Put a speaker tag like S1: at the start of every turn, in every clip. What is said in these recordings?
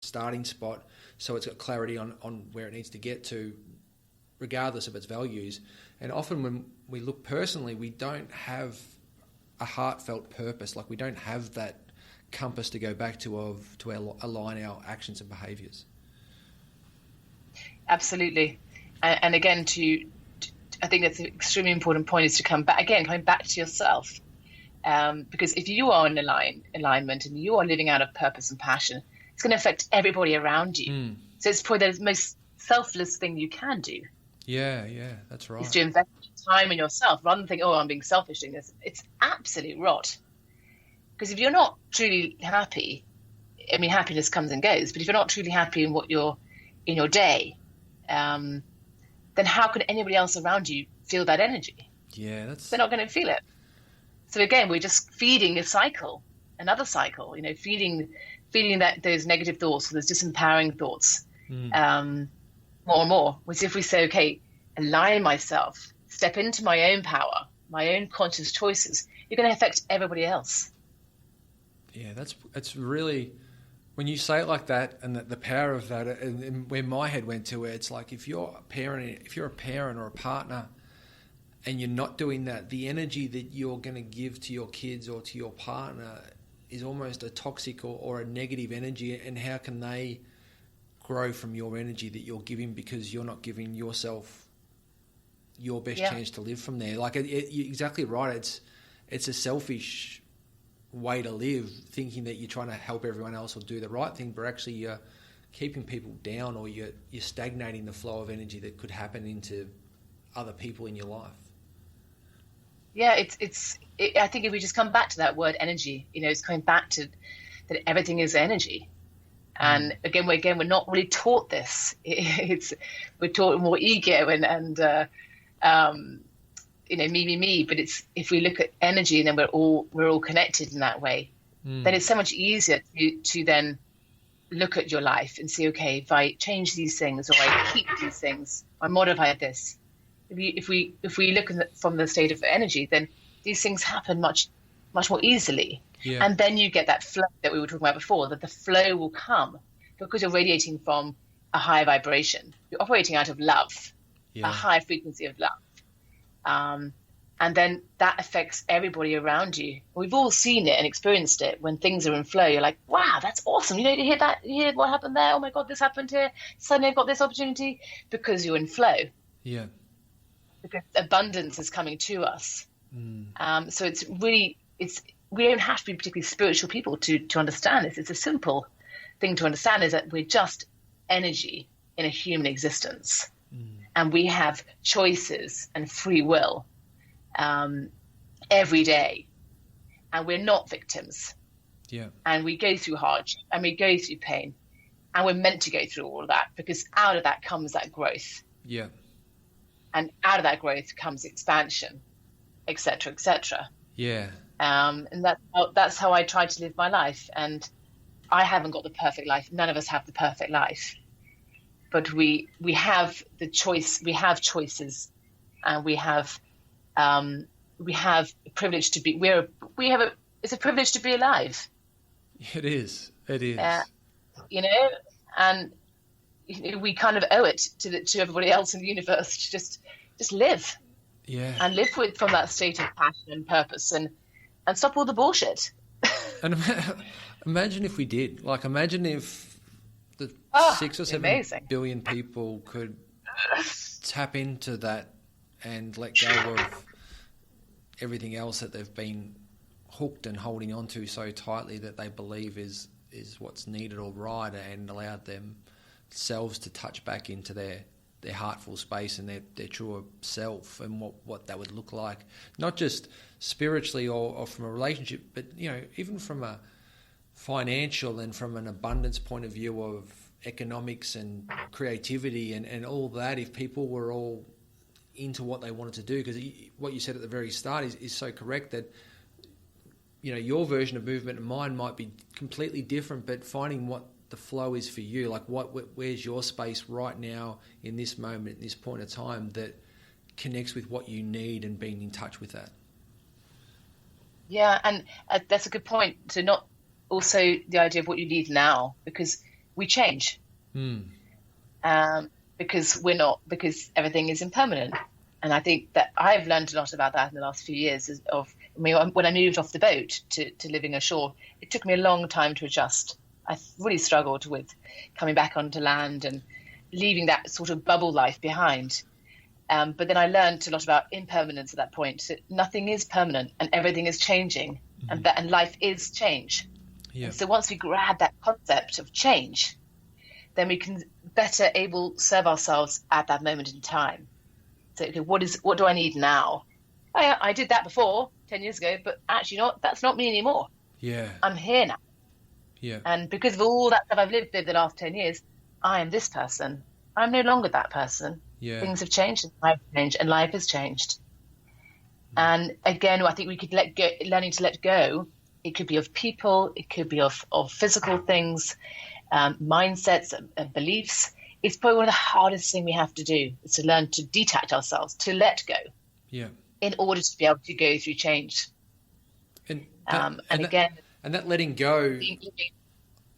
S1: starting spot, so it's got clarity on where it needs to get to, regardless of its values. And often when we look personally, we don't have a heartfelt purpose. Like, we don't have that compass to go back to align our actions and behaviours.
S2: Absolutely. And again, I think that's an extremely important point, is to coming back to yourself. Because if you are in alignment and you are living out of purpose and passion, it's going to affect everybody around you. So it's probably the most selfless thing you can do.
S1: Yeah, that's right.
S2: Is to invest time in yourself rather than think, oh, I'm being selfish doing this. It's absolute rot. Because if you're not truly happy, I mean, happiness comes and goes, but if you're not truly happy in in your day, then how can anybody else around you feel that energy?
S1: Yeah,
S2: they're not going to feel it. So again, we're just feeding another cycle, feeding those negative thoughts, or those disempowering thoughts, more and more. Which, if we say, okay, align myself, step into my own power, my own conscious choices, you're going to affect everybody else.
S1: Yeah, that's really, when you say it like that, and the power of that, and where my head went to, where it's like, if you're a parent or a partner, and you're not doing that, the energy that you're going to give to your kids or to your partner is almost a toxic or a negative energy. And how can they grow from your energy that you're giving, because you're not giving yourself your best chance to live from there? Like, you're exactly right. It's a selfish way to live, thinking that you're trying to help everyone else or do the right thing, but actually you're keeping people down, or you're stagnating the flow of energy that could happen into other people in your life.
S2: Yeah, I think if we just come back to that word energy, it's coming back to that everything is energy. And again, we're not really taught this. We're taught more ego and me. But if we look at energy, and then we're all connected in that way, then it's so much easier to then look at your life and see, okay, if I change these things, or I keep these things, I modify this. If we look from the state of energy, then these things happen much more easily.
S1: Yeah.
S2: And then you get that flow that we were talking about before, that the flow will come because you're radiating from a high vibration. You're operating out of love, a high frequency of love. And then that affects everybody around you. We've all seen it and experienced it. When things are in flow, you're like, wow, that's awesome. You hear that? You hear what happened there? Oh my God, this happened here. Suddenly I've got this opportunity, because you're in flow.
S1: Yeah.
S2: Because abundance is coming to us. So we don't have to be particularly spiritual people to understand this. It's a simple thing to understand, is that we're just energy in a human existence. And we have choices and free will every day. And we're not victims.
S1: Yeah.
S2: And we go through hardship, and we go through pain. And we're meant to go through all of that, because out of that comes that growth.
S1: Yeah.
S2: And out of that growth comes expansion, et cetera, et cetera.
S1: Yeah.
S2: And that's how I try to live my life. And I haven't got the perfect life. None of us have the perfect life. But we have the choice. We have choices, and we have a privilege to be. It's a privilege to be alive.
S1: It is.
S2: And we kind of owe it to everybody else in the universe to just live.
S1: Yeah.
S2: And live from that state of passion and purpose, and stop all the bullshit.
S1: And imagine if we did. Like, imagine if the 6 or 7
S2: amazing.
S1: billion people could tap into that and let go of everything else that they've been hooked and holding on to so tightly that they believe is what's needed or right, and allowed themselves to touch back into their heartful space and their truer self, and what that would look like, not just spiritually or from a relationship, but even from a financial and from an abundance point of view of economics and creativity and all that. If people were all into what they wanted to do, because what you said at the very start is so correct, that your version of movement and mine might be completely different, but finding what the flow is for you, like where's your space right now in this moment, in this point of time, that connects with what you need, and being in touch with that. Yeah,
S2: and that's a good point. So not also the idea of what you need now, because we change. Because everything is impermanent. And I think that I've learned a lot about that in the last few years. When I moved off the boat to living ashore, it took me a long time to adjust. I really struggled with coming back onto land and leaving that sort of bubble life behind. But then I learned a lot about impermanence at that point. So nothing is permanent and everything is changing, and life is change. Yeah. And so once we grab that concept of change, then we can better serve ourselves at that moment in time. So, okay, what do I need now? I did that before 10 years ago, but actually that's not me anymore.
S1: Yeah.
S2: I'm here now.
S1: Yeah.
S2: And because of all that stuff I've lived the last 10 years, I am this person. I'm no longer that person.
S1: Yeah.
S2: Things have changed, and life has changed. And again, I think we could learning to let go. It could be of people, it could be of physical things, mindsets and beliefs. It's probably one of the hardest things we have to do, is to learn to detach ourselves, to let go.
S1: Yeah.
S2: In order to be able to go through change.
S1: And that letting go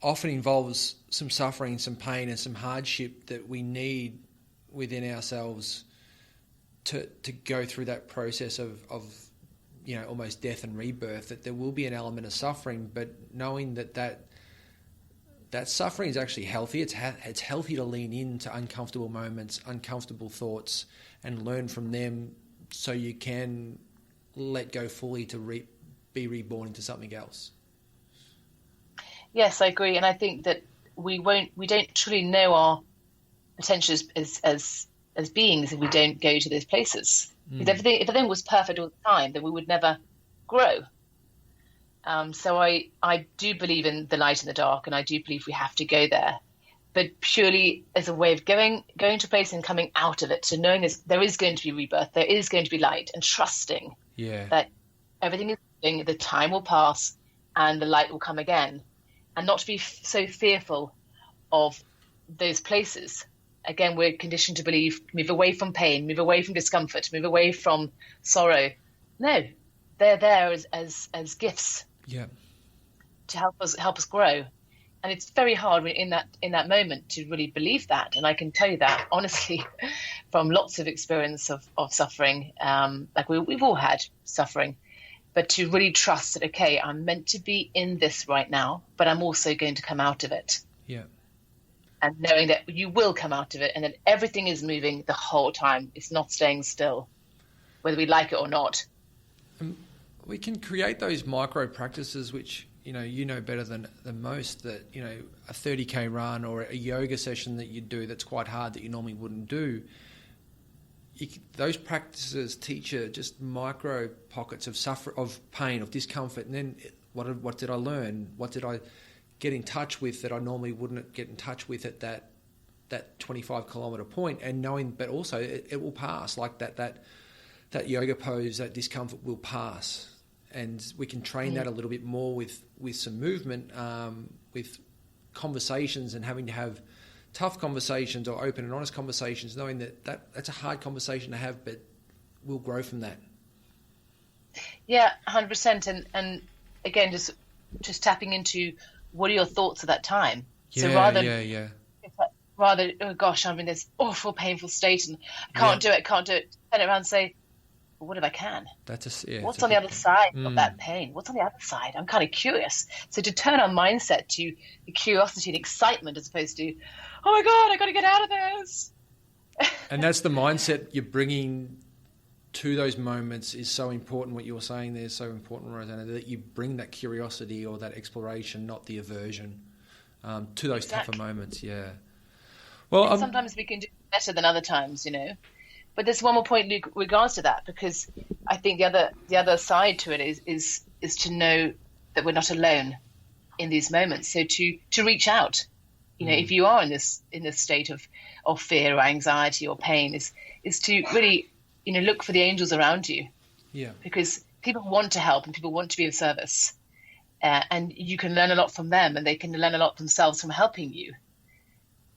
S1: often involves some suffering, some pain, and some hardship that we need within ourselves to go through that process of almost death and rebirth. That there will be an element of suffering, but knowing that suffering is actually healthy. It's healthy to lean into uncomfortable moments, uncomfortable thoughts, and learn from them, so you can let go fully to be reborn into something else. Yes,
S2: I agree, and I think that we don't truly know our potential as beings if we don't go to those places. If everything was perfect all the time, then we would never grow. So I do believe in the light and the dark, and I do believe we have to go there, but purely as a way of going to a place and coming out of it. So knowing there is going to be rebirth, there is going to be light, and trusting that everything is moving, the time will pass, and the light will come again, and not to be so fearful of those places. Again, we're conditioned to believe, move away from pain, move away from discomfort, move away from sorrow. No, they're there as gifts.
S1: Yeah.
S2: To help us grow. And it's very hard in that moment to really believe that. And I can tell you that honestly from lots of experience of suffering. Like we've all had suffering, but to really trust that, okay, I'm meant to be in this right now, but I'm also going to come out of it.
S1: Yeah.
S2: And knowing that you will come out of it, and that everything is moving the whole time. It's not staying still, whether we like it or not.
S1: We can create those micro practices, which you know better than most, that a 30k run or a yoga session that you do that's quite hard that you normally wouldn't do. Those practices teach you just micro pockets of pain, of discomfort, and then what did I learn? What did I get in touch with that I normally wouldn't get in touch with at that 25 kilometre point? And knowing, but also it will pass. Like that yoga pose, that discomfort will pass. And we can train that a little bit more with some movement, with conversations, and having to have tough conversations or open and honest conversations, knowing that's a hard conversation to have, but we'll grow from that.
S2: Yeah, 100%. And again, just tapping into what are your thoughts at that time.
S1: Yeah,
S2: so rather, oh gosh, I'm in this awful, painful state and I can't do it, turn it around and say, well, what if I can? What's on the other side of that pain? What's on the other side? I'm kind of curious. So to turn our mindset to the curiosity and excitement, as opposed to, oh my God, I got to get out of this.
S1: And that's the mindset you're bringing to those moments is so important. What you're saying there is so important, Rosanna, that you bring that curiosity or that exploration, not the aversion, to those tougher moments. Yeah. Well,
S2: sometimes we can do better than other times, But there's one more point in regards to that, because I think the other side to it is to know that we're not alone in these moments. So to reach out, if you are in this state of fear or anxiety or pain, is to really look for the angels around you.
S1: Yeah.
S2: Because people want to help and people want to be of service, and you can learn a lot from them, and they can learn a lot themselves from helping you.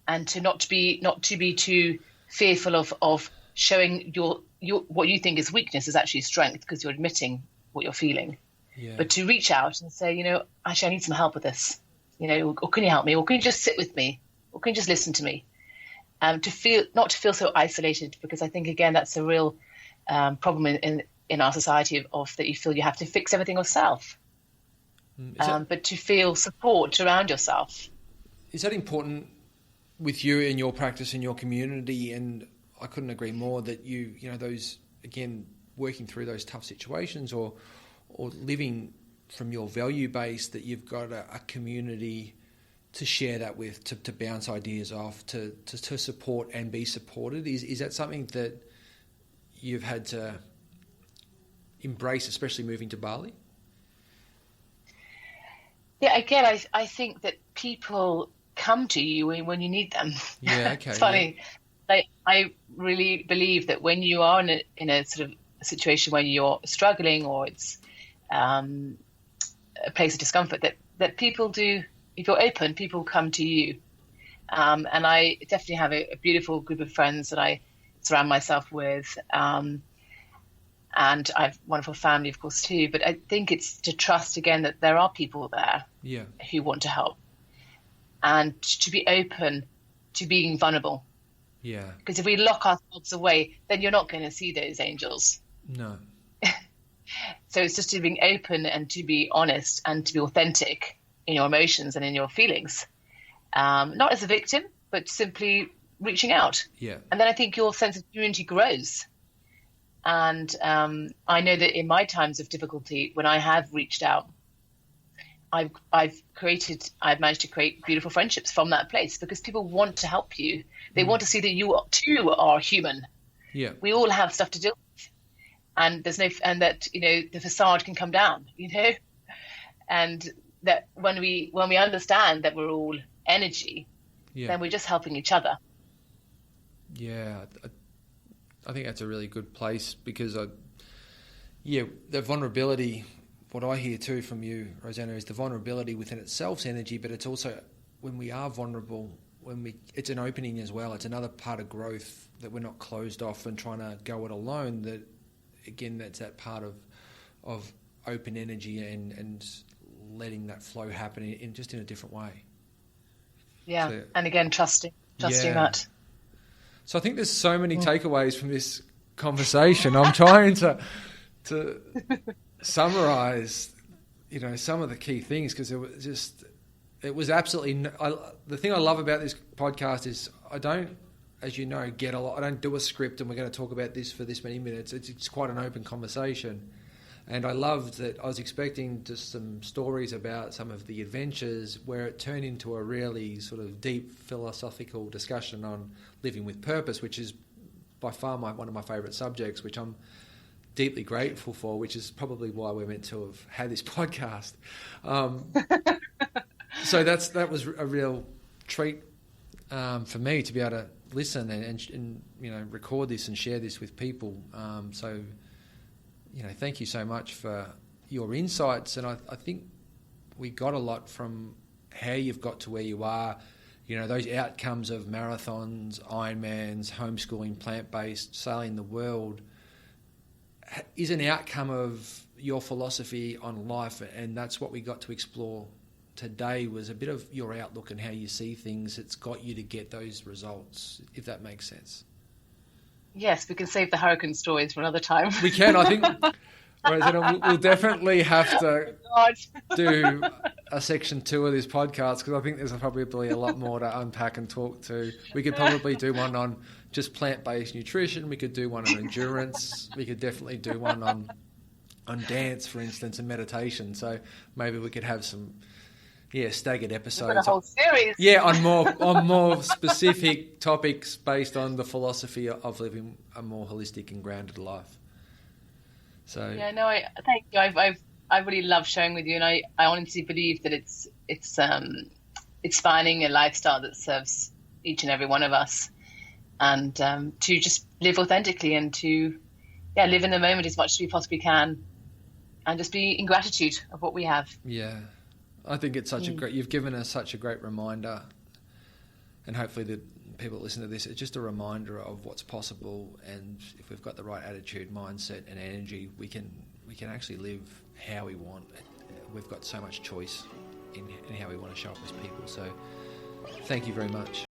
S2: And to not to be too fearful of showing your what you think is weakness is actually strength, because you're admitting what you're feeling.
S1: Yeah.
S2: But to reach out and say, actually, I need some help with this. or can you help me? Or can you just sit with me? Or can you just listen to me? Not to feel so isolated, because I think, again, that's a real problem in our society of that you feel you have to fix everything yourself. But to feel support around yourself.
S1: Is that important with you in your practice, in your community? And I couldn't agree more that those, again, working through those tough situations or living from your value base, that you've got a community to share that with, to bounce ideas off, to support and be supported. Is that something that you've had to embrace, especially moving to Bali?
S2: Yeah, again, I think that people come to you when you need them.
S1: Yeah, okay.
S2: It's funny. Yeah. I really believe that when you are in a sort of situation where you're struggling, or it's a place of discomfort, that people do, if you're open, people come to you. And I definitely have a beautiful group of friends that I surround myself with. And I have a wonderful family, of course, too. But I think it's to trust, again, that there are people there who want to help. And to be open to being vulnerable.
S1: Yeah.
S2: Because if we lock ourselves away, then you're not going to see those angels.
S1: No.
S2: So it's just to being open and to be honest and to be authentic in your emotions and in your feelings. Not as a victim, but simply reaching out.
S1: Yeah.
S2: And then I think your sense of community grows. And I know that in my times of difficulty, when I have reached out, I've managed to create beautiful friendships from that place, because people want to help you. They want to see that you too are human.
S1: Yeah.
S2: We all have stuff to deal with. And that the facade can come down, and that when we understand that we're all energy, then we're just helping each other.
S1: Yeah, I think that's a really good place, because the vulnerability, what I hear too from you, Rosanna, is the vulnerability within itself's energy, but it's also when we are vulnerable, it's an opening as well. It's another part of growth, that we're not closed off and trying to go it alone. That, again, that's that part of open energy and letting that flow happen in a different way.
S2: Yeah, so, and again, trusting that.
S1: So I think there's so many takeaways from this conversation. I'm trying to summarize, some of the key things, because it was absolutely. The thing I love about this podcast is I don't, as you know, I don't do a script and we're going to talk about this for this many minutes. It's quite an open conversation. And I loved that. I was expecting just some stories about some of the adventures, where it turned into a really sort of deep philosophical discussion on living with purpose, which is by far one of my favourite subjects, which I'm deeply grateful for, which is probably why we're meant to have had this podcast. So that was a real treat for me to be able to listen and record this and share this with people. So thank you so much for your insights. And I think we got a lot from how you've got to where you are. Those outcomes of marathons, Ironmans, homeschooling, plant-based, sailing the world is an outcome of your philosophy on life. And that's what we got to explore today, was a bit of your outlook and how you see things. It's got you to get those results, if that makes sense.
S2: Yes, we can save the hurricane stories for another time.
S1: We can. I think, Rosanna, we'll definitely have to do a section 2 of this podcast, because I think there's probably a lot more to unpack and talk to. We could probably do one on just plant-based nutrition. We could do one on endurance. We could definitely do one on dance, for instance, and meditation. So maybe we could have some staggered episodes.
S2: We've got a whole series.
S1: Yeah, on more specific topics based on the philosophy of living a more holistic and grounded life. So
S2: I thank you. I really love sharing with you, and I honestly believe that it's finding a lifestyle that serves each and every one of us, and to just live authentically and to live in the moment as much as we possibly can, and just be in gratitude of what we have.
S1: Yeah. I think it's you've given us such a great reminder, and hopefully the people that listen to this, it's just a reminder of what's possible. And if we've got the right attitude, mindset and energy, we can actually live how we want. We've got so much choice in how we want to show up as people. So thank you very much.